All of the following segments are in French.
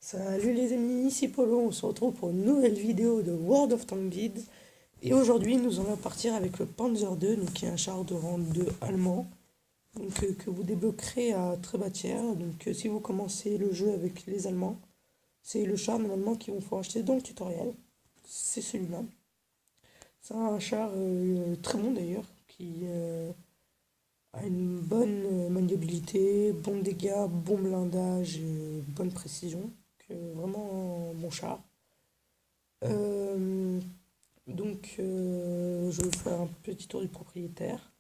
Salut les amis, ici Polo, on se retrouve pour une nouvelle vidéo de World of Tanks Guide. Et aujourd'hui, nous allons partir avec le Panzer II, donc qui est un char de rang 2 allemand, donc, que vous débloquerez à très bas tiers. Donc si vous commencez le jeu avec les Allemands, c'est le char normalement qu'il vous faut acheter dans le tutoriel. C'est celui-là. C'est un char très bon d'ailleurs, qui a une bonne maniabilité, bon dégâts, bon blindage, et bonne précision. Vraiment un bon char. Euh, je vais faire un petit tour du propriétaire.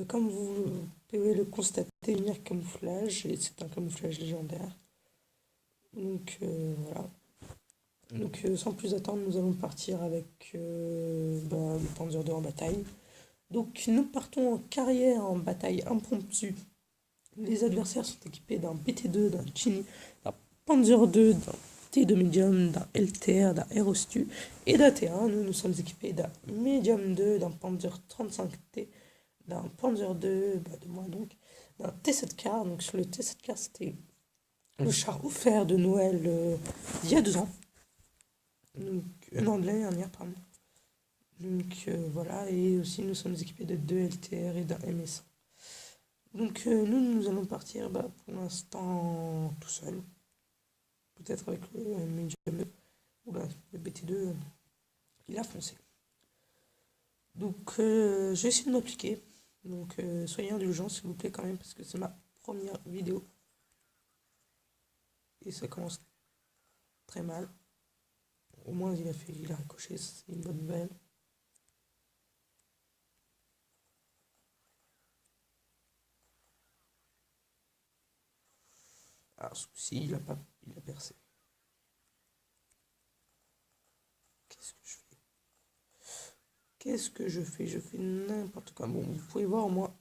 Comme vous pouvez le constater, il y a un camouflage, et c'est un camouflage légendaire. Voilà. Sans plus attendre, nous allons partir avec le Panzer II en bataille. Donc nous partons en carrière en bataille impromptue. Les adversaires sont équipés d'un BT2, d'un Chini, d'un Panzer II, d'un T2 Medium, d'un LTR, d'un Aerostu et d'un T1. Nous sommes équipés d'un Medium 2, d'un Panzer 35T, d'un Panzer 2, de moi donc, d'un T7K. Donc sur le T7K, c'était le char offert de Noël il y a 2 ans. Donc, non, de l'année dernière, pardon. Voilà, et aussi nous sommes équipés de 2 LTR et d'un MS. Nous allons partir pour l'instant tout seul. Peut-être avec le Medium 2 ou le BT2, il a foncé. Je vais essayer de m'appliquer. Soyez indulgents s'il vous plaît quand même parce que c'est ma première vidéo. Et ça commence très mal. Au moins il a ricoché, c'est une bonne nouvelle. Alors souci, il a percé. Qu'est-ce que je fais? Qu'est-ce que je fais? Je fais n'importe quoi. Bon, vous pouvez voir au moins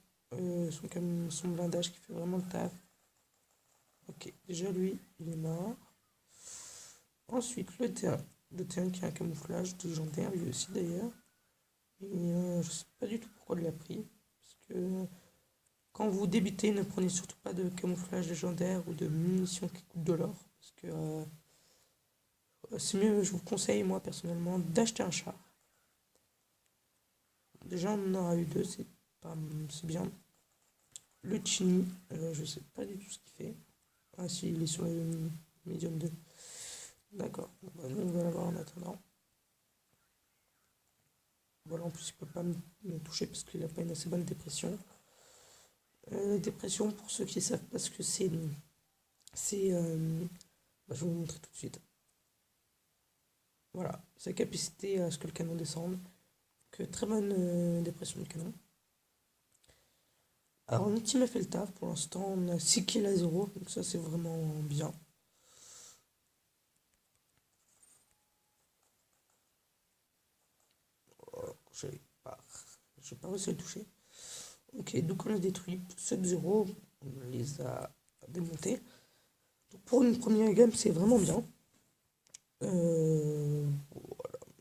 son blindage qui fait vraiment le taf. Ok, déjà lui, il est mort. Ensuite, le T1. Le T1 qui a un camouflage légendaire, lui aussi d'ailleurs. Et je sais pas du tout pourquoi il l'a pris. Parce que quand vous débutez, ne prenez surtout pas de camouflage légendaire ou de munitions qui coûtent de l'or. Parce que c'est mieux, je vous conseille, moi personnellement, d'acheter un char. Déjà, on en aura eu 2, c'est bien. Le Chini, je sais pas du tout ce qu'il fait. Ah si, il est sur le Medium 2. D'accord, nous on va l'avoir en attendant. Voilà, en plus il peut pas me toucher parce qu'il a pas une assez bonne dépression. Dépression, pour ceux qui savent pas ce que je vais vous montrer tout de suite. Voilà, sa capacité à ce que le canon descende. Très bonne dépression de canon. Alors notre team a fait le taf, pour l'instant on a 6 kills à 0, donc ça c'est vraiment bien. Oh, j'ai pas réussi à le toucher. Ok, donc on a détruit 7-0, on les a démontés. Donc pour une première game, c'est vraiment bien. Voilà.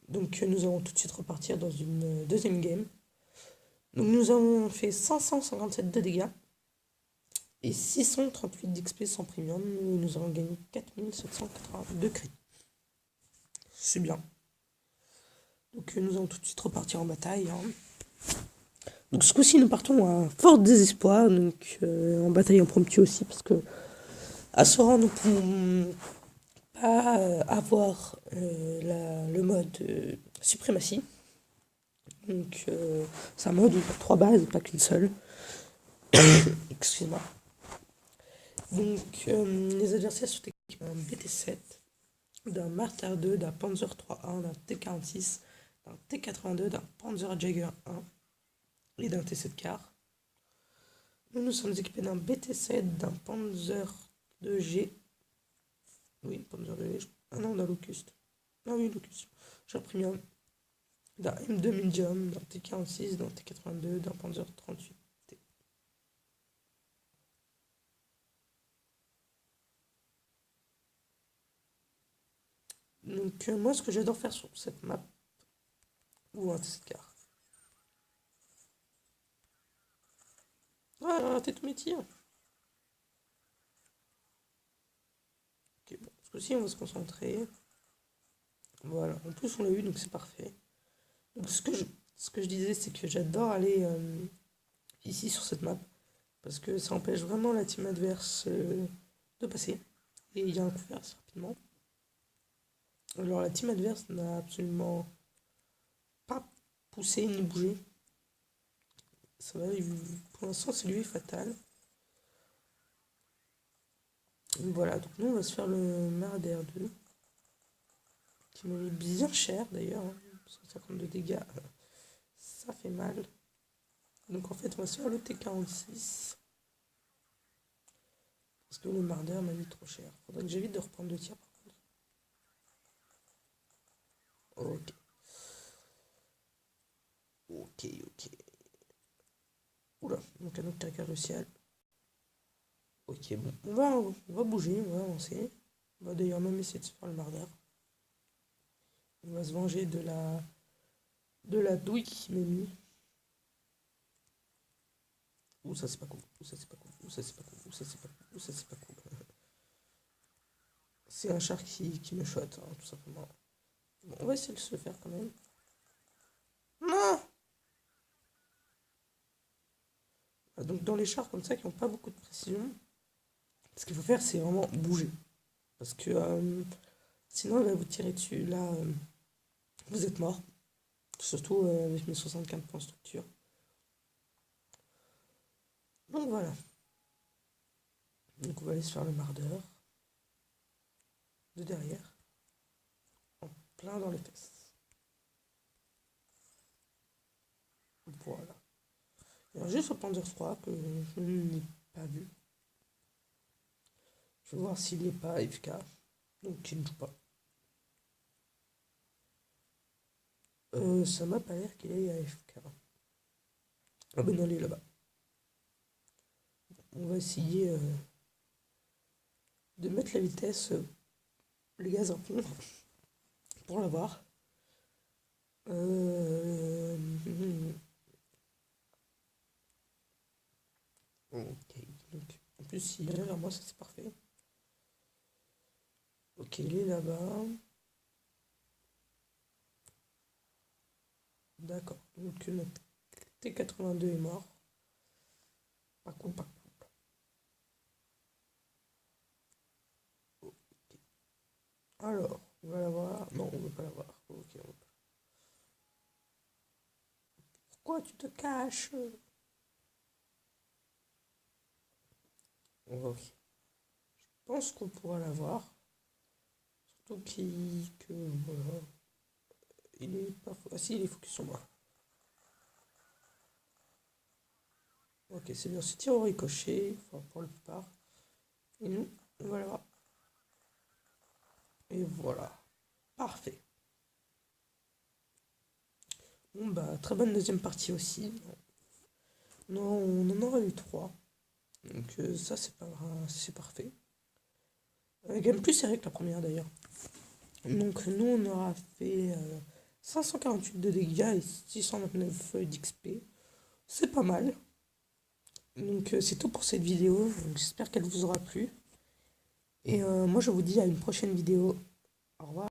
Donc nous allons tout de suite repartir dans une deuxième game. Donc nous avons fait 557 de dégâts et 638 d'XP sans premium. Nous avons gagné 4782 crédits. C'est bien. Donc nous allons tout de suite repartir en bataille. Donc ce coup-ci, nous partons à fort désespoir, en bataille impromptue aussi, parce que à ce rang, nous pouvons pas avoir le mode suprématie. C'est un mode où il y a 3 bases et pas qu'une seule. Excuse-moi. Les adversaires sont équipés d'un BT7, d'un Martyr 2, d'un Panzer 3-1, d'un T46, d'un T82, d'un Panzer Jagger 1 et d'un T7K. Nous sommes équipés d'un BT7, d'un Panzer 2G. Oui, Panzer 2G. Ah non, d'un Locust. Ah oui, Locust. J'ai repris bien. D'un M2 Medium, d'un T46, d'un T82, d'un Panzer 38. Moi, ce que j'adore faire sur cette map, ou un T7K. Ah, t'es tous mes tirs. Ok, bon, ce Aussi, on va se concentrer. Voilà, en plus on l'a eu, donc c'est parfait. Donc ce que je disais, c'est que j'adore aller ici sur cette map, parce que ça empêche vraiment la team adverse de passer. Et il y a un couvert assez rapidement. Alors la team adverse n'a absolument pas poussé ni bougé. Ça va, pour l'instant c'est lui fatal. Voilà, donc nous on va se faire le Marder 2, qui me met bien cher d'ailleurs, hein. 152 dégâts, ça fait mal. Donc en fait on va se faire le T46. Parce que le Marder m'a mis trop cher. Faudrait que j'évite de reprendre 2 tirs par contre. Ok. Ok, ok. Oula, donc un autre caractère de ciel. Ok, bon. On va bouger, on va avancer. On va d'ailleurs même essayer de se faire le Marder. On va se venger de la douille qui m'a mis. Ouh, ça c'est pas cool. Ouh, ça c'est pas cool. Ouh, ça c'est pas cool. Ouh, ça c'est pas cool. Ouh, ça c'est pas cool. C'est un char qui me shot, hein, tout simplement. Bon, on va essayer de se le faire quand même. Non! Donc dans les chars comme ça qui n'ont pas beaucoup de précision, ce qu'il faut faire c'est vraiment bouger. Parce que sinon il va vous tirer dessus. Là, vous êtes mort. Surtout avec mes 75 points de structure. Donc voilà. Donc on va aller se faire le Marder. De derrière. En plein dans les fesses. Voilà. Alors juste au Panzer 3 que je n'ai pas vu. Je vais voir s'il n'est pas AFK. Donc il ne joue pas. Ça m'a pas l'air qu'il est AFK. Ah ben non, il est là-bas. On va essayer de mettre la vitesse, le gaz à fond, pour l'avoir. Ok, donc en plus s'il vient vers moi, ça c'est parfait. Ok, il est là-bas. D'accord, donc notre T82 est mort. Pas cool, pas cool. Ok. Alors, on va l'avoir. Non, on ne veut pas l'avoir. Ok, on veut pas. Pourquoi tu te caches? Ok. Je pense qu'on pourra l'avoir. Surtout que voilà. Il est pas. Ah si, il est focus sur moi. Ok, c'est bien. C'est tir au ricochet, enfin, pour la plupart. Et nous, on va l'avoir. Et voilà. Parfait. Bon bah, très bonne deuxième partie aussi. Non, on en aura eu 3. Donc ça, c'est pas grave, c'est parfait. Game plus serré que la première d'ailleurs. Donc nous, on aura fait 548 de dégâts et 629 d'XP. C'est pas mal. Donc c'est tout pour cette vidéo. J'espère qu'elle vous aura plu. Et moi, je vous dis à une prochaine vidéo. Au revoir.